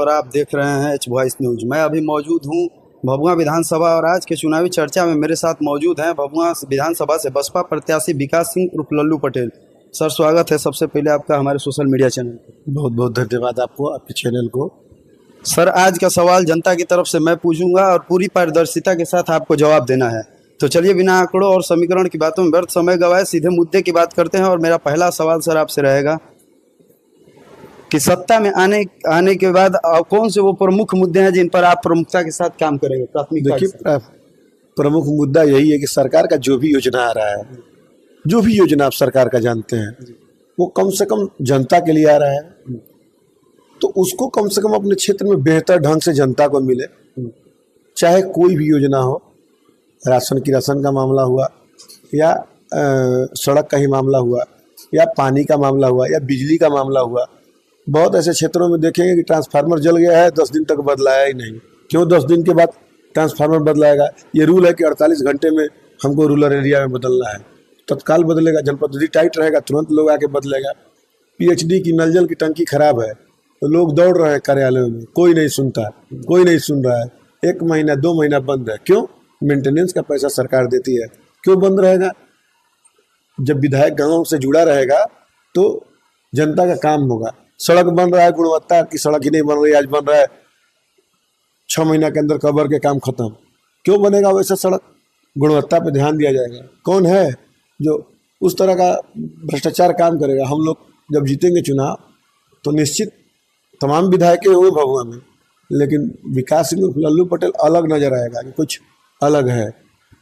और आप देख रहे हैं एच वॉइस न्यूज। मैं अभी मौजूद हूं भभुआ विधानसभा और आज के चुनावी चर्चा में मेरे साथ मौजूद हैं भभुआ विधानसभा से बसपा प्रत्याशी विकास सिंह उर्फ लल्लू पटेल। सर स्वागत है सबसे पहले आपका हमारे सोशल मीडिया चैनल पर। बहुत बहुत धन्यवाद आपको, आपके चैनल को। सर आज का सवाल जनता की तरफ से मैं पूछूंगा और पूरी पारदर्शिता के साथ आपको जवाब देना है। तो चलिए बिना आंकड़ों और समीकरण की बातों में व्यर्थ समय गवाए सीधे मुद्दे की बात करते हैं। और मेरा पहला सवाल सर आपसे रहेगा कि सत्ता में आने के बाद कौन से वो प्रमुख मुद्दे हैं जिन पर आप प्रमुखता के साथ काम करेंगे, प्राथमिकता? देखिए, प्रमुख मुद्दा यही है कि सरकार का जो भी योजना आ रहा है, जो भी योजना आप सरकार का जानते हैं, वो कम से कम जनता के लिए आ रहा है, तो उसको कम से कम अपने क्षेत्र में बेहतर ढंग से जनता को मिले। चाहे कोई भी योजना हो, राशन का मामला हुआ या सड़क का ही मामला हुआ या पानी का मामला हुआ या बिजली का मामला हुआ। बहुत ऐसे क्षेत्रों में देखेंगे कि ट्रांसफार्मर जल गया है, 10 दिन तक बदलाया ही नहीं। क्यों 10 दिन के बाद ट्रांसफार्मर बदलाएगा? ये रूल है कि 48 घंटे में हमको रूरल एरिया में बदलना है, तत्काल बदलेगा। जल पद्धति टाइट रहेगा, तुरंत लोग आके बदलेगा। पीएचडी की नल जल की टंकी खराब है तो लोग दौड़ रहे हैं कार्यालयों में, कोई नहीं सुनता, कोई नहीं सुन रहा है। 1 महीना 2 महीना बंद है। क्यों? मेंटेनेंस का पैसा सरकार देती है। क्यों बंद रहेगा? जब विधायक गाँव से जुड़ा रहेगा तो जनता का काम होगा। सड़क बन रहा है, गुणवत्ता की सड़क ही नहीं बन रही, आज बन रहा है 6 महीना के अंदर कवर के काम खत्म। क्यों बनेगा वैसा सड़क? गुणवत्ता पे ध्यान दिया जाएगा। कौन है जो उस तरह का भ्रष्टाचार काम करेगा? हम लोग जब जीतेंगे चुनाव तो निश्चित तमाम विधायक हुए भभुआ में, लेकिन विकास सिंह लल्लू पटेल अलग नजर आएगा कि कुछ अलग है।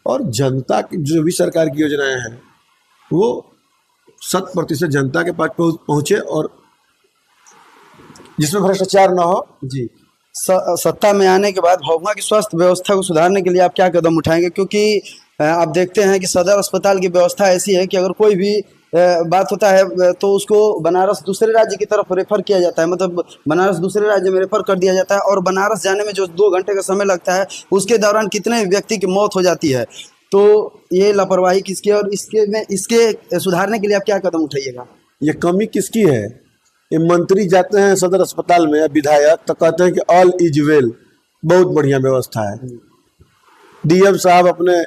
और जनता की जो भी सरकार की योजनाएं हैं वो 100% जनता के पास पहुंचे और जिसमें भ्रष्टाचार ना हो। जी, सत्ता में आने के बाद भभुआ की स्वास्थ्य व्यवस्था को सुधारने के लिए आप क्या कदम उठाएंगे? क्योंकि आप देखते हैं कि सदर अस्पताल की व्यवस्था ऐसी है कि अगर कोई भी बात होता है तो उसको बनारस दूसरे राज्य की तरफ रेफर किया जाता है, मतलब बनारस दूसरे राज्य में रेफर कर दिया जाता है। और बनारस जाने में जो 2 घंटे का समय लगता है उसके दौरान कितने व्यक्ति की मौत हो जाती है। तो ये लापरवाही किसकी है और इसके सुधारने के लिए आप क्या कदम उठाइएगा? ये कमी किसकी है? ये मंत्री जाते हैं सदर अस्पताल में या विधायक तो कहते हैं कि ऑल इज वेल, बहुत बढ़िया व्यवस्था है। डीएम साहब अपने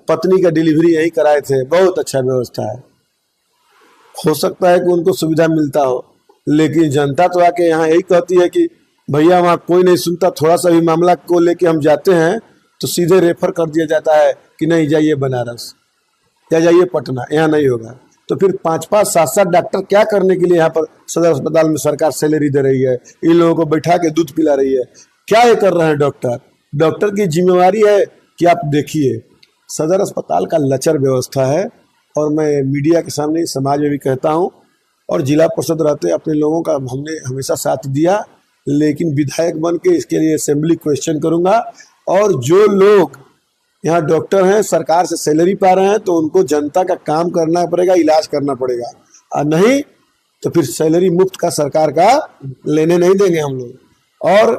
पत्नी का डिलीवरी यही कराए थे, बहुत अच्छा व्यवस्था है। हो सकता है कि उनको सुविधा मिलता हो, लेकिन जनता तो आके यहाँ यही कहती है कि भैया वहाँ कोई नहीं सुनता। थोड़ा सा भी मामला को लेके हम जाते हैं तो सीधे रेफर कर दिया जाता है कि नहीं जाइए बनारस या जाइए पटना, यहाँ नहीं होगा। तो फिर 5-5, 7-7 डॉक्टर क्या करने के लिए यहाँ पर सदर अस्पताल में सरकार सैलरी दे रही है? इन लोगों को बैठा के दूध पिला रही है। क्या ये कर रहे हैं डॉक्टर? डॉक्टर की जिम्मेवारी है कि आप देखिए सदर अस्पताल का लचर व्यवस्था है। और मैं मीडिया के सामने समाज में भी कहता हूँ, और जिला परिषद रहते अपने लोगों का हमने हमेशा साथ दिया, लेकिन विधायक बन के इसके लिए असेंबली क्वेश्चन करूँगा। और जो लोग यहाँ डॉक्टर हैं, सरकार से सैलरी पा रहे हैं, तो उनको जनता का काम करना पड़ेगा, इलाज करना पड़ेगा। और नहीं तो फिर सैलरी मुफ्त का सरकार का लेने नहीं देंगे हम लोग। और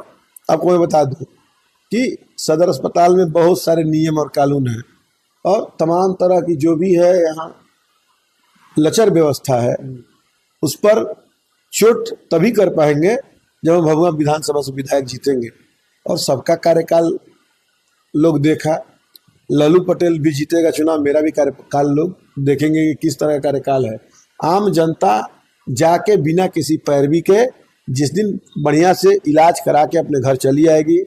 आपको मैं बता दूं कि सदर अस्पताल में बहुत सारे नियम और कानून हैं और तमाम तरह की जो भी है यहाँ लचर व्यवस्था है, उस पर चोट तभी कर पाएंगे जब हम भभुआ विधानसभा से विधायक जीतेंगे। और सबका कार्यकाल लोग देखा, लल्लू पटेल भी जीतेगा चुनाव, मेरा भी कार्यकाल लोग देखेंगे कि किस तरह का कार्यकाल है। आम जनता जाके बिना किसी पैरवी के जिस दिन बढ़िया से इलाज करा के अपने घर चली आएगी।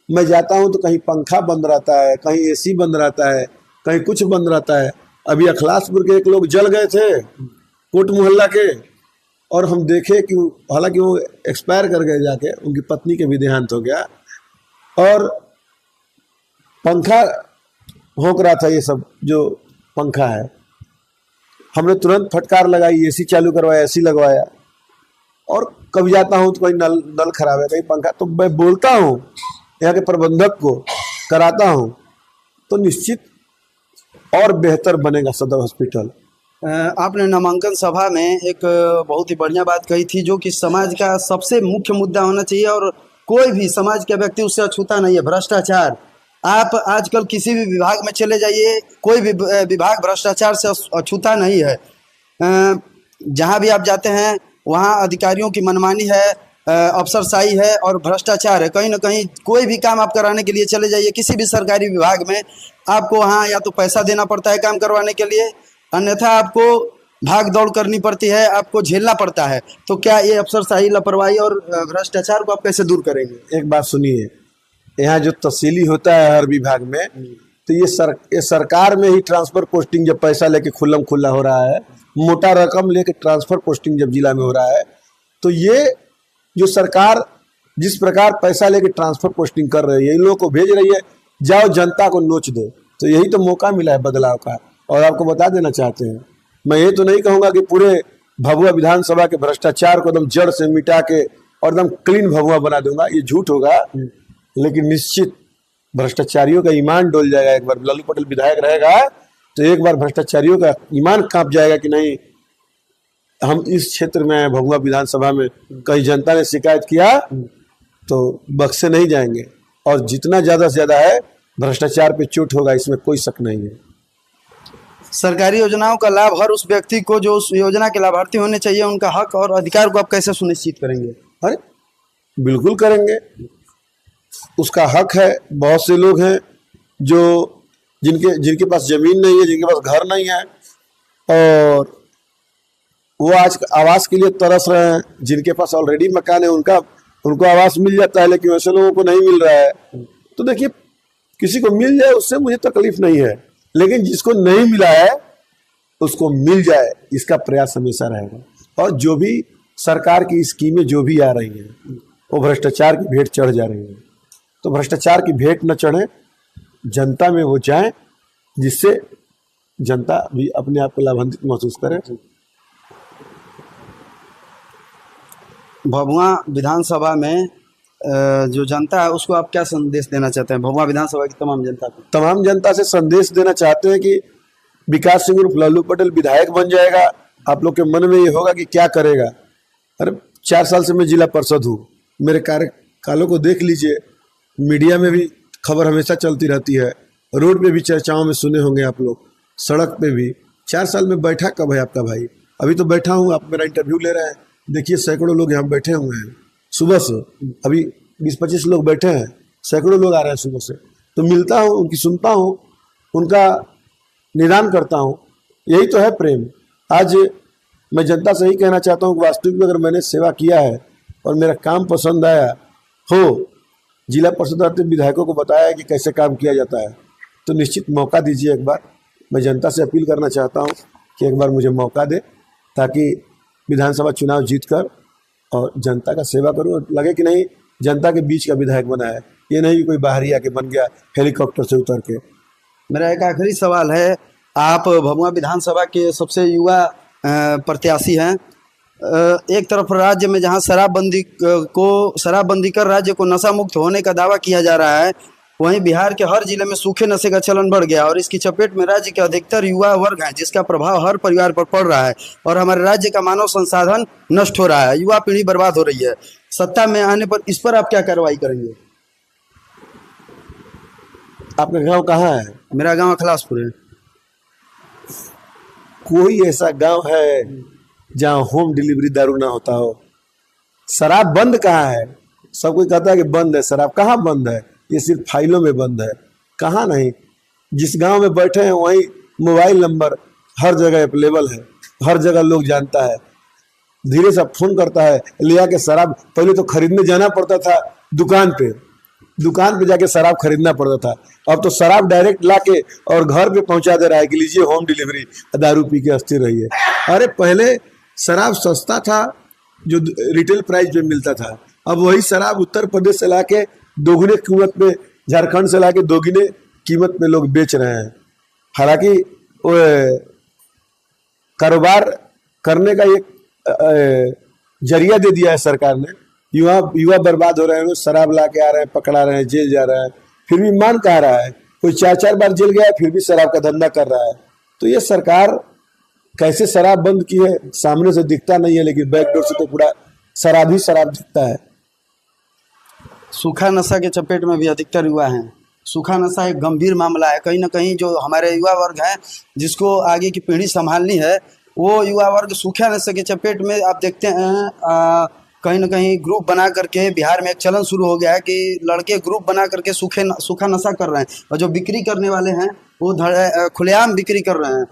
मैं जाता हूं तो कहीं पंखा बंद रहता है, कहीं एसी बंद रहता है, कहीं कुछ बंद रहता है। अभी अखलासपुर के एक लोग जल गए थे कोट मोहल्ला के, और हम देखे कि हालांकि वो एक्सपायर कर गए, जाके उनकी पत्नी के भी देहांत हो गया। और पंखा होक रहा था, ये सब जो पंखा है, हमने तुरंत फटकार लगाई, एसी चालू करवाया, एसी लगवाया। और कभी जाता हूँ तो कहीं नल खराब है, कहीं पंखा, तो मैं बोलता हूँ यहाँ के प्रबंधक को, कराता हूँ, तो निश्चित और बेहतर बनेगा सदर हॉस्पिटल। आपने नामांकन सभा में एक बहुत ही बढ़िया बात कही थी, जो कि समाज का सबसे मुख्य मुद्दा होना चाहिए और कोई भी समाज का व्यक्ति उससे अछूता नहीं है, भ्रष्टाचार। आप आजकल किसी भी विभाग में चले जाइए, कोई भी विभाग भ्रष्टाचार से अछूता नहीं है। जहाँ भी आप जाते हैं वहाँ अधिकारियों की मनमानी है, अफसरशाही है और भ्रष्टाचार है। कहीं ना कहीं कोई भी काम आप कराने के लिए चले जाइए किसी भी सरकारी विभाग में, आपको वहाँ या तो पैसा देना पड़ता है काम करवाने के लिए, अन्यथा आपको भाग दौड़ करनी पड़ती है, आपको झेलना पड़ता है। तो क्या ये अफसरशाही, लापरवाही और भ्रष्टाचार को आप कैसे दूर करेंगे? एक बात सुनिए, यहाँ जो तहसीली होता है हर विभाग में, तो ये सरकार में ही ट्रांसफर पोस्टिंग जब पैसा लेके खुल्लम खुल्ला हो रहा है, मोटा रकम लेके ट्रांसफर पोस्टिंग जब जिला में हो रहा है, तो ये जो सरकार जिस प्रकार पैसा लेके ट्रांसफर पोस्टिंग कर रही है, इन लोगों को भेज रही है, जाओ जनता को नोच दो। तो यही तो मौका मिला है बदलाव का। और आपको बता देना चाहते हैं, मैं ये तो नहीं कहूँगा कि पूरे भभुआ विधानसभा के भ्रष्टाचार को एकदम जड़ से मिटा के और एकदम क्लीन भभुआ बना दूंगा, ये झूठ होगा। लेकिन निश्चित भ्रष्टाचारियों का ईमान डोल जाएगा। एक बार लालू पटेल विधायक रहेगा तो एक बार भ्रष्टाचारियों का ईमान कांप जाएगा कि नहीं, हम इस क्षेत्र में भभुआ विधानसभा में कहीं जनता ने शिकायत किया तो बख्शे नहीं जाएंगे। और जितना ज्यादा से ज्यादा है भ्रष्टाचार पे चोट होगा, इसमें कोई शक नहीं है। सरकारी योजनाओं का लाभ हर उस व्यक्ति को जो उस योजना के लाभार्थी होने चाहिए, उनका हक और अधिकार को आप कैसे सुनिश्चित करेंगे? अरे बिल्कुल करेंगे, उसका हक है। बहुत से लोग हैं जो जिनके पास जमीन नहीं है, जिनके पास घर नहीं है, और वो आज आवास के लिए तरस रहे हैं। जिनके पास ऑलरेडी मकान है उनको आवास मिल जाता है, लेकिन वैसे लोगों को नहीं मिल रहा है। तो देखिए, किसी को मिल जाए उससे मुझे तकलीफ नहीं है, लेकिन जिसको नहीं मिला है उसको मिल जाए, इसका प्रयास हमेशा रहेगा। और जो भी सरकार की स्कीमें जो भी आ रही हैं वो भ्रष्टाचार की भेंट चढ़ जा रही हैं, तो भ्रष्टाचार की भेंट न चढ़े, जनता में वो जाए, जिससे जनता भी अपने आप को लाभान्वित महसूस करे। भभुआ विधानसभा में जो जनता है उसको आप क्या संदेश देना चाहते हैं? भभुआ विधानसभा की तमाम जनता को, तमाम जनता से संदेश देना चाहते हैं कि विकास सिंह उर्फ लालू पटेल विधायक बन जाएगा। आप लोग के मन में ये होगा कि क्या करेगा। अरे 4 साल से मैं जिला पार्षद हूँ, मेरे कार्यकालों को देख लीजिए। मीडिया में भी खबर हमेशा चलती रहती है, रोड पे भी चर्चाओं में सुने होंगे आप लोग, सड़क पे भी। 4 साल में बैठा कब है आपका भाई? अभी तो बैठा हूँ, आप मेरा इंटरव्यू ले रहे हैं, देखिए सैकड़ों लोग यहाँ बैठे हुए हैं सुबह से। अभी 20-25 लोग बैठे हैं, सैकड़ों लोग आ रहे हैं सुबह से। तो मिलता हूँ, उनकी सुनता हूँ, उनका निदान करता हूँ। यही तो है प्रेम। आज मैं जनता से ही कहना चाहता हूँ कि वास्तविक में अगर मैंने सेवा किया है और मेरा काम पसंद आया हो, जिला परिषद विधायकों को बताया है कि कैसे काम किया जाता है, तो निश्चित मौका दीजिए एक बार। मैं जनता से अपील करना चाहता हूँ कि एक बार मुझे मौका दे, ताकि विधानसभा चुनाव जीतकर और जनता का सेवा करूँ और लगे कि नहीं जनता के बीच का विधायक बना है, ये नहीं कि कोई बाहरी आके बन गया हेलीकॉप्टर से उतर के। मेरा एक आखिरी सवाल है, आप भभुआ विधानसभा के सबसे युवा प्रत्याशी हैं। एक तरफ राज्य में जहां शराबबंदी कर राज्य को नशा मुक्त होने का दावा किया जा रहा है, वहीं बिहार के हर जिले में सूखे नशे का चलन बढ़ गया और इसकी चपेट में राज्य के अधिकतर युवा वर्ग हैं, जिसका प्रभाव हर परिवार पर पड़ रहा है और हमारे राज्य का मानव संसाधन नष्ट हो रहा है, युवा पीढ़ी बर्बाद हो रही है। सत्ता में आने पर इस पर आप क्या कार्रवाई करेंगे? आपका गांव कहाँ है? मेरा गांव अखलासपुर है। कोई ऐसा गांव है जहां होम डिलीवरी दारू ना होता हो? शराब बंद कहाँ है? सब कोई कहता है कि बंद है, शराब कहाँ बंद है? ये सिर्फ फाइलों में बंद है, कहाँ नहीं। जिस गांव में बैठे हैं वहीं मोबाइल नंबर हर जगह अवेलेबल है, हर जगह लोग जानता है। धीरे से फोन करता है, ले आके शराब, पहले तो खरीदने जाना पड़ता था दुकान पे जाके शराब खरीदना पड़ता था, अब तो शराब डायरेक्ट लाके और घर पे पहुंचा दे रहा है कि लीजिए होम डिलीवरी, दारू पी के अस्थिर रहिए। अरे पहले शराब सस्ता था जो रिटेल प्राइस पे मिलता था, अब वही शराब उत्तर प्रदेश से लाके दोगुने कीमत में, झारखंड से लाके दोगुने कीमत में लोग बेच रहे हैं। हालांकि कारोबार करने का एक जरिया दे दिया है सरकार ने। युवा बर्बाद हो रहे हैं, शराब ला के आ रहे हैं, पकड़ा रहे हैं, जेल जा रहे हैं, फिर भी मान कह रहा है। कोई 4-4 बार जेल गया है फिर भी शराब का धंधा कर रहा है। तो ये सरकार कैसे शराब बंद की है सामने से दिखता नहीं है, लेकिन बैकडोर से तो पूरा शराब ही शराब दिखता है। सूखा नशा के चपेट में भी अधिकतर युवा हैं। सूखा नशा एक गंभीर मामला है। कहीं ना कहीं जो हमारे युवा वर्ग है, जिसको आगे की पीढ़ी संभालनी है, वो युवा वर्ग सूखा नशे के चपेट में आप देखते हैं कहीं ना कहीं ग्रुप बना करके बिहार में एक चलन शुरू हो गया है कि लड़के ग्रुप बना करके सूखा नशा कर रहे हैं और जो बिक्री करने वाले हैं वो खुलेआम बिक्री कर रहे हैं।